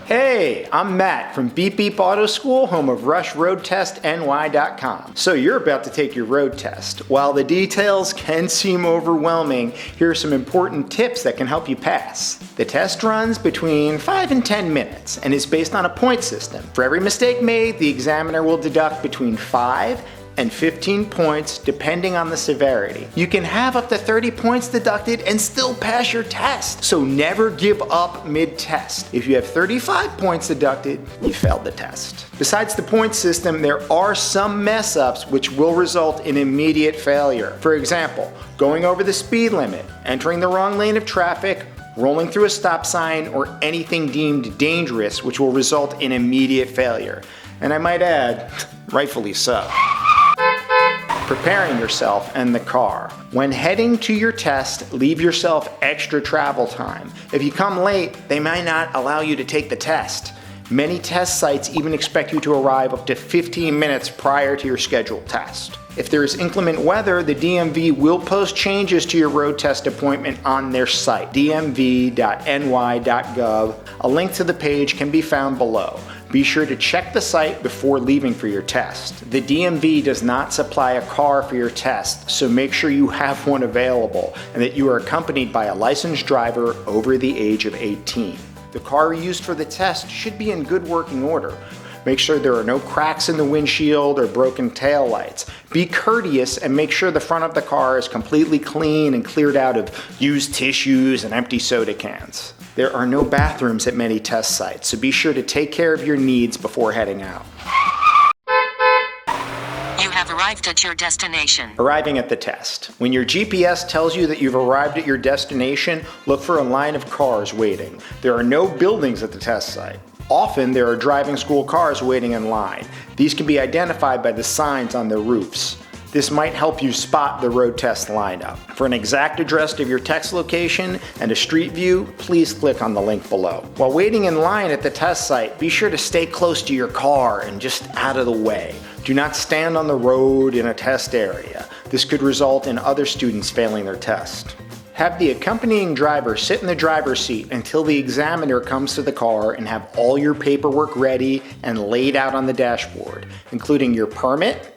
Hey, I'm Matt from Beep Beep Auto School, home of RushRoadTestNY.com. So you're about to take your road test. While the details can seem overwhelming, here are some important tips that can help you pass. The test runs between 5 and 10 minutes and is based on a point system. For every mistake made, the examiner will deduct between 5 and 15 points depending on the severity. You can have up to 30 points deducted and still pass your test. So never give up mid-test. If you have 35 points deducted, you failed the test. Besides the point system, there are some mess ups which will result in immediate failure. For example, going over the speed limit, entering the wrong lane of traffic, rolling through a stop sign, or anything deemed dangerous, which will result in immediate failure. And I might add, rightfully so. Preparing yourself and the car. When heading to your test, leave yourself extra travel time. If you come late, they might not allow you to take the test. Many test sites even expect you to arrive up to 15 minutes prior to your scheduled test. If there is inclement weather, the DMV will post changes to your road test appointment on their site, dmv.ny.gov. A link to the page can be found below. Be sure to check the site before leaving for your test. The DMV does not supply a car for your test, so make sure you have one available and that you are accompanied by a licensed driver over the age of 18. The car used for the test should be in good working order. Make sure there are no cracks in the windshield or broken tail lights. Be courteous and make sure the front of the car is completely clean and cleared out of used tissues and empty soda cans. There are no bathrooms at many test sites, so be sure to take care of your needs before heading out. You have arrived at your destination. Arriving at the test. When your GPS tells you that you've arrived at your destination, look for a line of cars waiting. There are no buildings at the test site. Often there are driving school cars waiting in line. These can be identified by the signs on their roofs. This might help you spot the road test lineup. For an exact address of your test location and a street view, please click on the link below. While waiting in line at the test site, be sure to stay close to your car and just out of the way. Do not stand on the road in a test area. This could result in other students failing their test. Have the accompanying driver sit in the driver's seat until the examiner comes to the car and have all your paperwork ready and laid out on the dashboard, including your permit,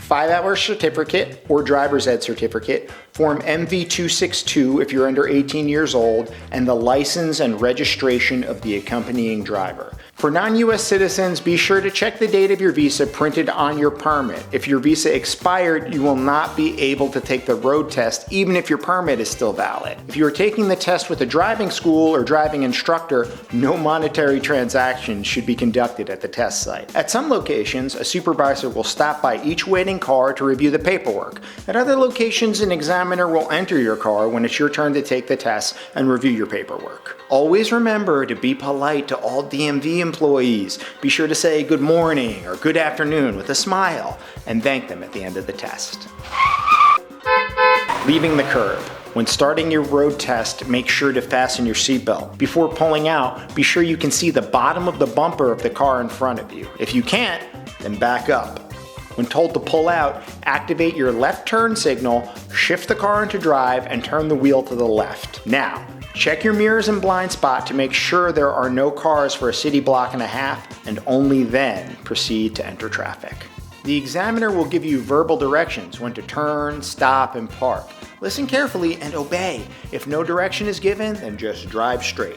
5-hour certificate or driver's ed certificate, Form MV-262 if you're under 18 years old, and the license and registration of the accompanying driver. For non-US citizens, be sure to check the date of your visa printed on your permit. If your visa expired, you will not be able to take the road test even if your permit is still valid. If you are taking the test with a driving school or driving instructor, no monetary transactions should be conducted at the test site. At some locations, a supervisor will stop by each waiting car to review the paperwork. At other locations, an examiner will enter your car when it's your turn to take the test and review your paperwork. Always remember to be polite to all DMV employees. Be sure to say good morning or good afternoon with a smile and thank them at the end of the test. Leaving the curb. When starting your road test, make sure to fasten your seatbelt. Before pulling out, be sure you can see the bottom of the bumper of the car in front of you. If you can't, then back up. When told to pull out, activate your left turn signal, shift the car into drive, and turn the wheel to the left. Now, check your mirrors and blind spot to make sure there are no cars for a city block and a half, and only then proceed to enter traffic. The examiner will give you verbal directions when to turn, stop, and park. Listen carefully and obey. If no direction is given, then just drive straight.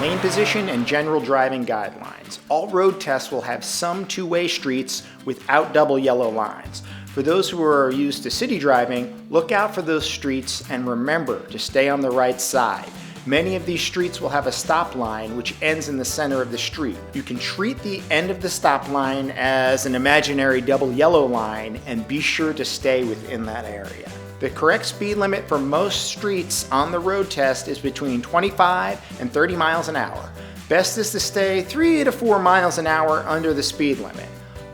Lane position and general driving guidelines. All road tests will have some two-way streets without double yellow lines. For those who are used to city driving, look out for those streets and remember to stay on the right side. Many of these streets will have a stop line which ends in the center of the street. You can treat the end of the stop line as an imaginary double yellow line and be sure to stay within that area. The correct speed limit for most streets on the road test is between 25 and 30 miles an hour. Best is to stay 3 to 4 miles an hour under the speed limit.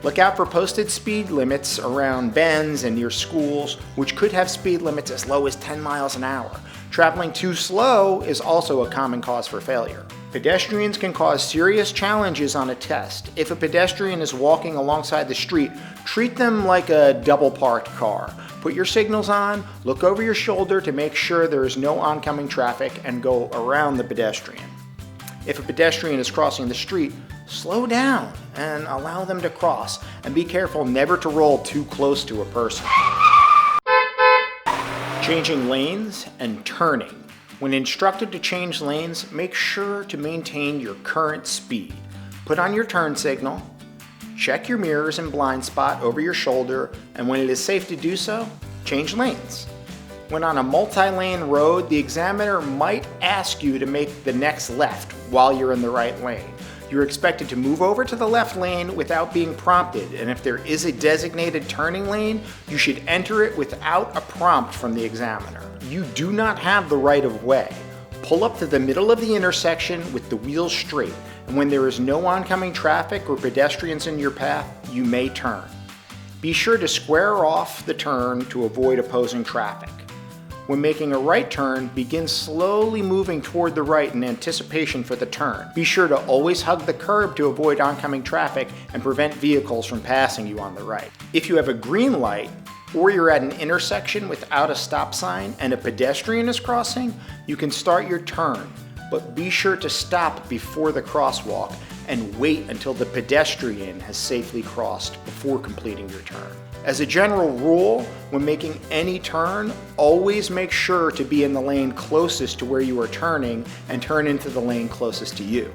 Look out for posted speed limits around bends and near schools, which could have speed limits as low as 10 miles an hour. Traveling too slow is also a common cause for failure. Pedestrians can cause serious challenges on a test. If a pedestrian is walking alongside the street, treat them like a double parked car. Put your signals on, look over your shoulder to make sure there is no oncoming traffic, and go around the pedestrian. If a pedestrian is crossing the street, slow down and allow them to cross, and be careful never to roll too close to a person. Changing lanes and turning. When instructed to change lanes, make sure to maintain your current speed. Put on your turn signal, check your mirrors and blind spot over your shoulder, and when it is safe to do so, change lanes. When on a multi-lane road, the examiner might ask you to make the next left while you're in the right lane. You're expected to move over to the left lane without being prompted, and if there is a designated turning lane, you should enter it without a prompt from the examiner. You do not have the right of way. Pull up to the middle of the intersection with the wheels straight, and when there is no oncoming traffic or pedestrians in your path, you may turn. Be sure to square off the turn to avoid opposing traffic. When making a right turn, begin slowly moving toward the right in anticipation for the turn. Be sure to always hug the curb to avoid oncoming traffic and prevent vehicles from passing you on the right. If you have a green light, or you're at an intersection without a stop sign and a pedestrian is crossing, you can start your turn, but be sure to stop before the crosswalk and wait until the pedestrian has safely crossed before completing your turn. As a general rule, when making any turn, always make sure to be in the lane closest to where you are turning and turn into the lane closest to you.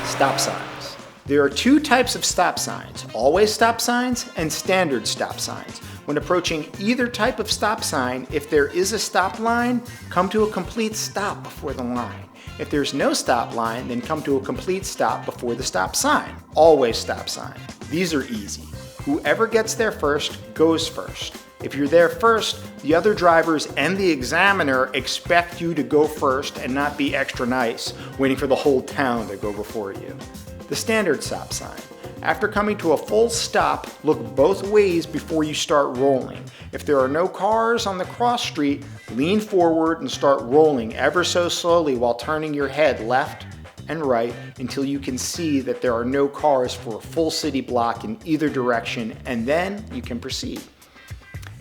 Stop signs. There are two types of stop signs: always stop signs and standard stop signs. When approaching either type of stop sign, if there is a stop line, come to a complete stop before the line. If there's no stop line, then come to a complete stop before the stop sign. Always stop sign. These are easy. Whoever gets there first goes first. If you're there first, the other drivers and the examiner expect you to go first and not be extra nice, waiting for the whole town to go before you. The standard stop sign. After coming to a full stop, look both ways before you start rolling. If there are no cars on the cross street, lean forward and start rolling ever so slowly while turning your head left and right until you can see that there are no cars for a full city block in either direction, and then you can proceed.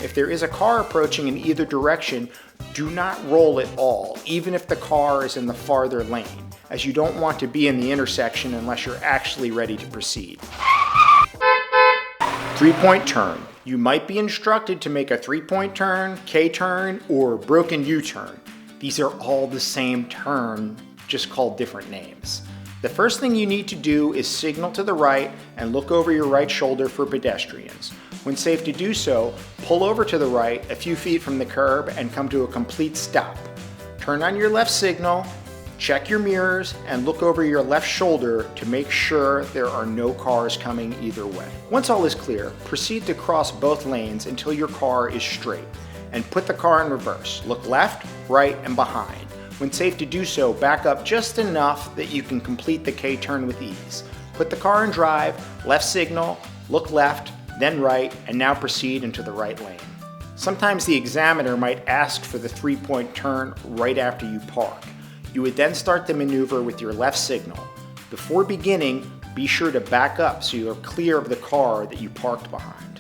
If there is a car approaching in either direction, do not roll at all, even if the car is in the farther lane, as you don't want to be in the intersection unless you're actually ready to proceed. 3-point turn. You might be instructed to make a 3-point turn, K-turn, or broken U-turn. These are all the same turn, just called different names. The first thing you need to do is signal to the right and look over your right shoulder for pedestrians. When safe to do so, pull over to the right a few feet from the curb and come to a complete stop. Turn on your left signal, check your mirrors, and look over your left shoulder to make sure there are no cars coming either way. Once all is clear, proceed to cross both lanes until your car is straight, and put the car in reverse. Look left, right, and behind. When safe to do so, back up just enough that you can complete the K-turn with ease. Put the car in drive, left signal, look left, then right, and now proceed into the right lane. Sometimes the examiner might ask for the 3-point turn right after you park. You would then start the maneuver with your left signal. Before beginning, be sure to back up so you are clear of the car that you parked behind.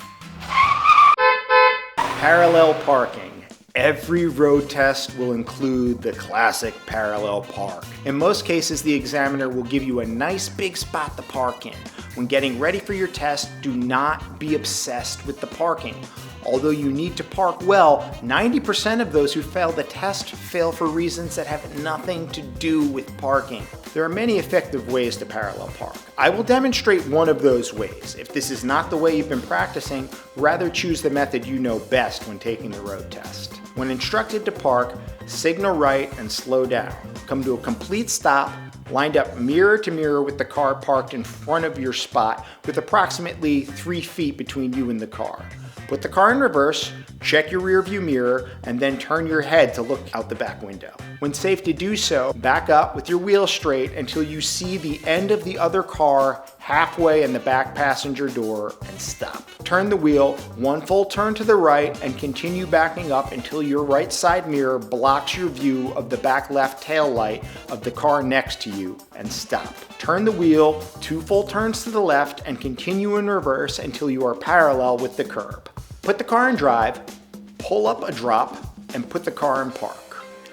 Parallel parking. Every road test will include the classic parallel park. In most cases, the examiner will give you a nice big spot to park in. When getting ready for your test, do not be obsessed with the parking. Although you need to park well, 90% of those who fail the test fail for reasons that have nothing to do with parking. There are many effective ways to parallel park. I will demonstrate one of those ways. If this is not the way you've been practicing, rather choose the method you know best when taking the road test. When instructed to park, signal right and slow down. Come to a complete stop, lined up mirror to mirror with the car parked in front of your spot with approximately 3 feet between you and the car. Put the car in reverse, check your rear view mirror, and then turn your head to look out the back window. When safe to do so, back up with your wheels straight until you see the end of the other car halfway in the back passenger door and stop. Turn the wheel 1 full turn to the right and continue backing up until your right side mirror blocks your view of the back left tail light of the car next to you and stop. Turn the wheel 2 full turns to the left and continue in reverse until you are parallel with the curb. Put the car in drive, pull up a drop, and put the car in park.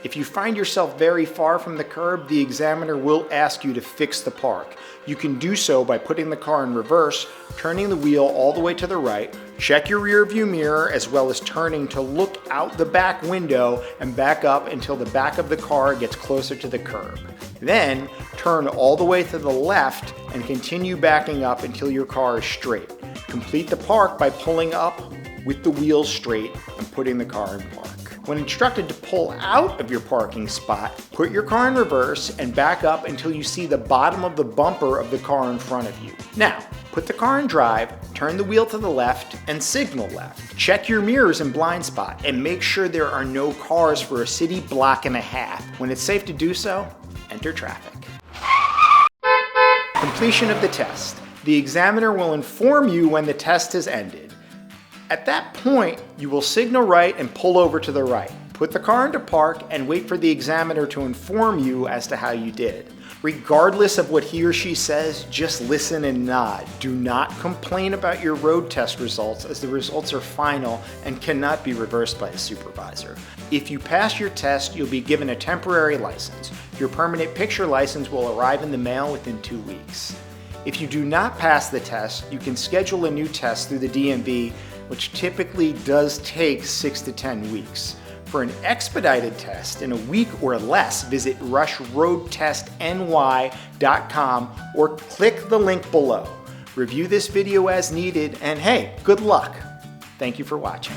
If you find yourself very far from the curb, the examiner will ask you to fix the park. You can do so by putting the car in reverse, turning the wheel all the way to the right, check your rear view mirror as well as turning to look out the back window and back up until the back of the car gets closer to the curb. Then turn all the way to the left and continue backing up until your car is straight. Complete the park by pulling up with the wheels straight and putting the car in park. When instructed to pull out of your parking spot, put your car in reverse and back up until you see the bottom of the bumper of the car in front of you. Now, put the car in drive, turn the wheel to the left, and signal left. Check your mirrors and blind spot and make sure there are no cars for a city block and a half. When it's safe to do so, enter traffic. Completion of the test. The examiner will inform you when the test has ended. At that point, you will signal right and pull over to the right. Put the car into park and wait for the examiner to inform you as to how you did. Regardless of what he or she says, just listen and nod. Do not complain about your road test results, as the results are final and cannot be reversed by a supervisor. If you pass your test, you'll be given a temporary license. Your permanent picture license will arrive in the mail within 2 weeks. If you do not pass the test, you can schedule a new test through the DMV, which typically does take 6 to 10 weeks. For an expedited test in a week or less, visit rushroadtestny.com or click the link below. Review this video as needed, and hey, good luck. Thank you for watching.